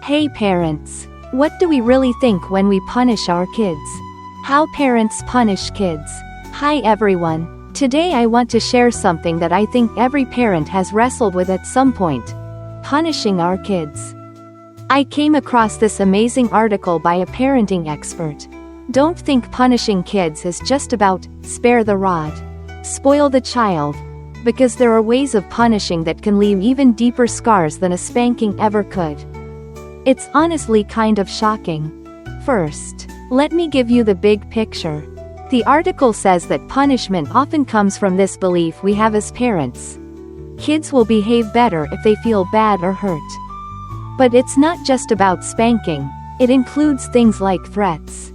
Hey parents! What do we really think when we punish our kids? How parents punish kids. Hi everyone! Today I want to share something that I think every parent has wrestled with at some point. Punishing our kids. I came across this amazing article by a parenting expert. Don't think punishing kids is just about spare the rod, spoil the child, because there are ways of punishing that can leave even deeper scars than a spanking ever could. It's honestly kind of shocking. First, let me give you the big picture. The article says that punishment often comes from this belief we have as parents. Kids will behave better if they feel bad or hurt. But it's not just about spanking, it includes things like threats,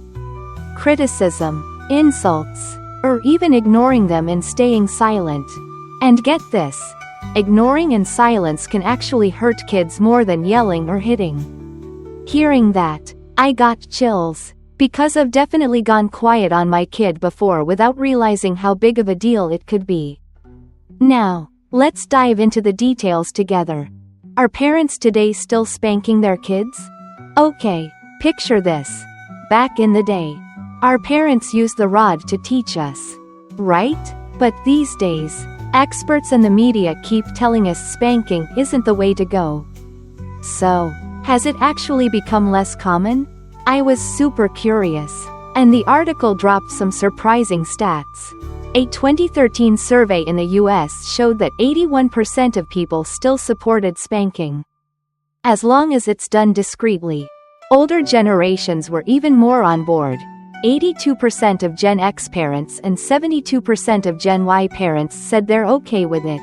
criticism, insults, or even ignoring them and staying silent. And get this, ignoring and silence can actually hurt kids more than yelling or hitting. Hearing that, I got chills, because I've definitely gone quiet on my kid before without realizing how big of a deal it could be. Now, let's dive into the details together. Are parents today still spanking their kids? Okay, picture this. Back in the day, our parents used the rod to teach us, right? But these days, experts and the media keep telling us spanking isn't the way to go. So, has it actually become less common? I was super curious, and the article dropped some surprising stats. A 2013 survey in the US showed that 81% of people still supported spanking, as long as it's done discreetly. Older generations were even more on board. 82% of Gen X parents and 72% of Gen Y parents said they're okay with it.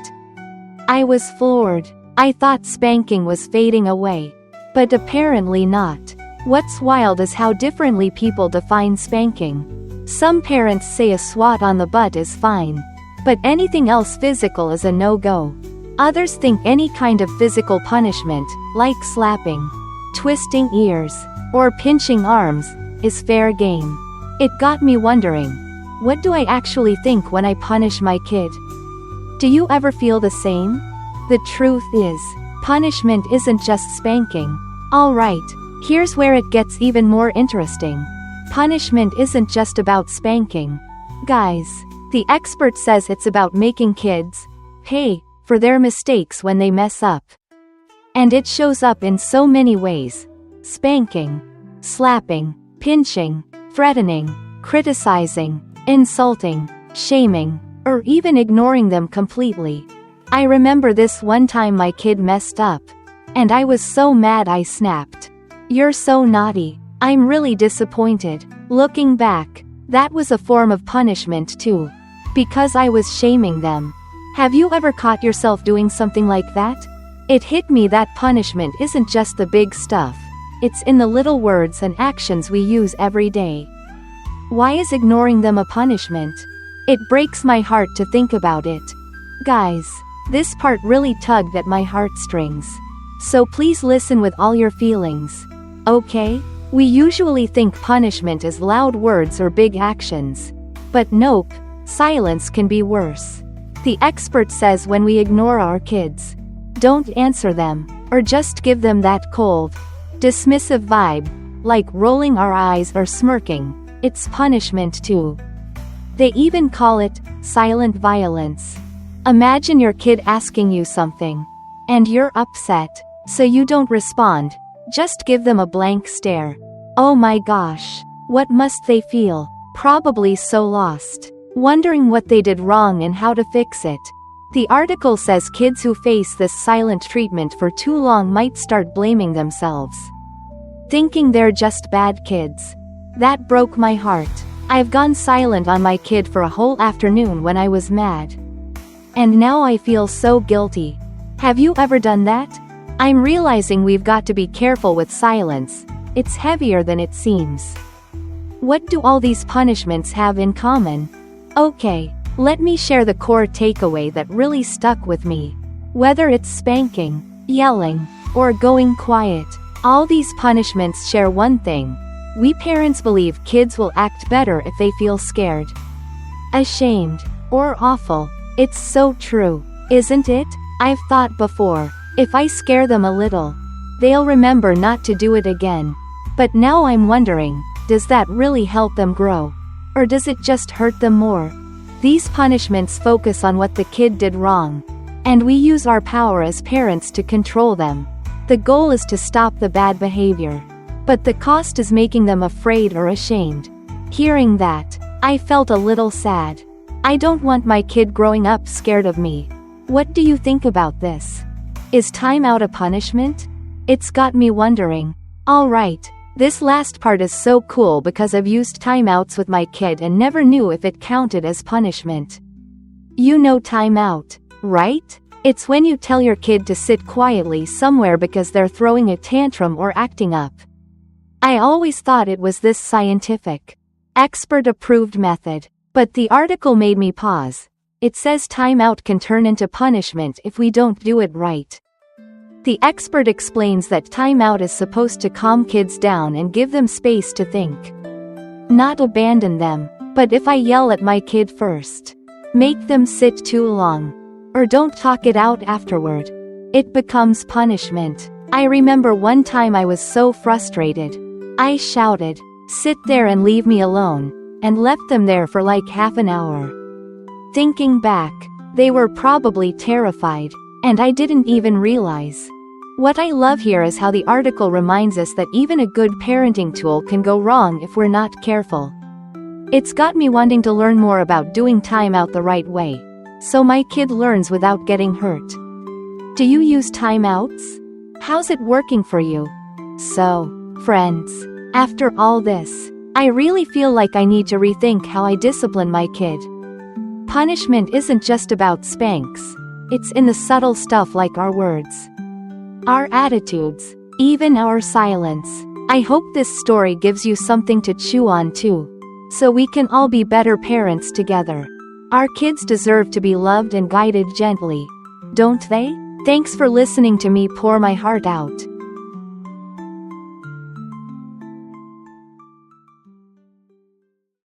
I was floored. I thought spanking was fading away. But apparently not. What's wild is how differently people define spanking. Some parents say a swat on the butt is fine. But anything else physical is a no-go. Others think any kind of physical punishment, like slapping, twisting ears, or pinching arms, is fair game. It got me wondering, what do I actually think when I punish my kid? Do you ever feel the same? The truth is, punishment isn't just spanking. Alright, here's where it gets even more interesting. Punishment isn't just about spanking. Guys, the expert says it's about making kids pay for their mistakes when they mess up. And it shows up in so many ways. Spanking, slapping, pinching, threatening, criticizing, insulting, shaming, or even ignoring them completely. I remember this one time my kid messed up. And I was so mad I snapped. "You're so naughty. I'm really disappointed." Looking back, that was a form of punishment too. Because I was shaming them. Have you ever caught yourself doing something like that? It hit me that punishment isn't just the big stuff. It's in the little words and actions we use every day. Why is ignoring them a punishment? It breaks my heart to think about it. Guys, this part really tugged at my heartstrings. So please listen with all your feelings. Okay? We usually think punishment is loud words or big actions. But nope, silence can be worse. The expert says when we ignore our kids, don't answer them, or just give them that cold, dismissive vibe, like rolling our eyes or smirking, it's punishment too. They even call it silent violence. Imagine your kid asking you something, and you're upset. So you don't respond, just give them a blank stare. Oh my gosh, what must they feel? Probably so lost, wondering what they did wrong and how to fix it. The article says kids who face this silent treatment for too long might start blaming themselves, thinking they're just bad kids. That broke my heart. I've gone silent on my kid for a whole afternoon when I was mad. And now I feel so guilty. Have you ever done that? I'm realizing we've got to be careful with silence. It's heavier than it seems. What do all these punishments have in common? Okay, let me share the core takeaway that really stuck with me. Whether it's spanking, yelling, or going quiet, all these punishments share one thing. We parents believe kids will act better if they feel scared, ashamed, or awful. It's so true, isn't it? I've thought before, if I scare them a little, they'll remember not to do it again. But now I'm wondering, does that really help them grow? Or does it just hurt them more? These punishments focus on what the kid did wrong. And we use our power as parents to control them. The goal is to stop the bad behavior. But the cost is making them afraid or ashamed. Hearing that, I felt a little sad. I don't want my kid growing up scared of me. What do you think about this? Is timeout a punishment? It's got me wondering. Alright, this last part is so cool because I've used timeouts with my kid and never knew if it counted as punishment. You know timeout, right? It's when you tell your kid to sit quietly somewhere because they're throwing a tantrum or acting up. I always thought it was this scientific, expert-approved method. But the article made me pause. It says timeout can turn into punishment if we don't do it right. The expert explains that timeout is supposed to calm kids down and give them space to think. Not abandon them. But if I yell at my kid first, make them sit too long, or don't talk it out afterward, it becomes punishment. I remember one time I was so frustrated. I shouted, "Sit there and leave me alone," and left them there for like half an hour. Thinking back, they were probably terrified, and I didn't even realize. What I love here is how the article reminds us that even a good parenting tool can go wrong if we're not careful. It's got me wanting to learn more about doing timeout the right way, so my kid learns without getting hurt. Do you use timeouts? How's it working for you? So, friends, after all this, I really feel like I need to rethink how I discipline my kid. Punishment isn't just about spanks. It's in the subtle stuff like our words, our attitudes, even our silence. I hope this story gives you something to chew on too, so we can all be better parents together. Our kids deserve to be loved and guided gently, don't they? Thanks for listening to me pour my heart out.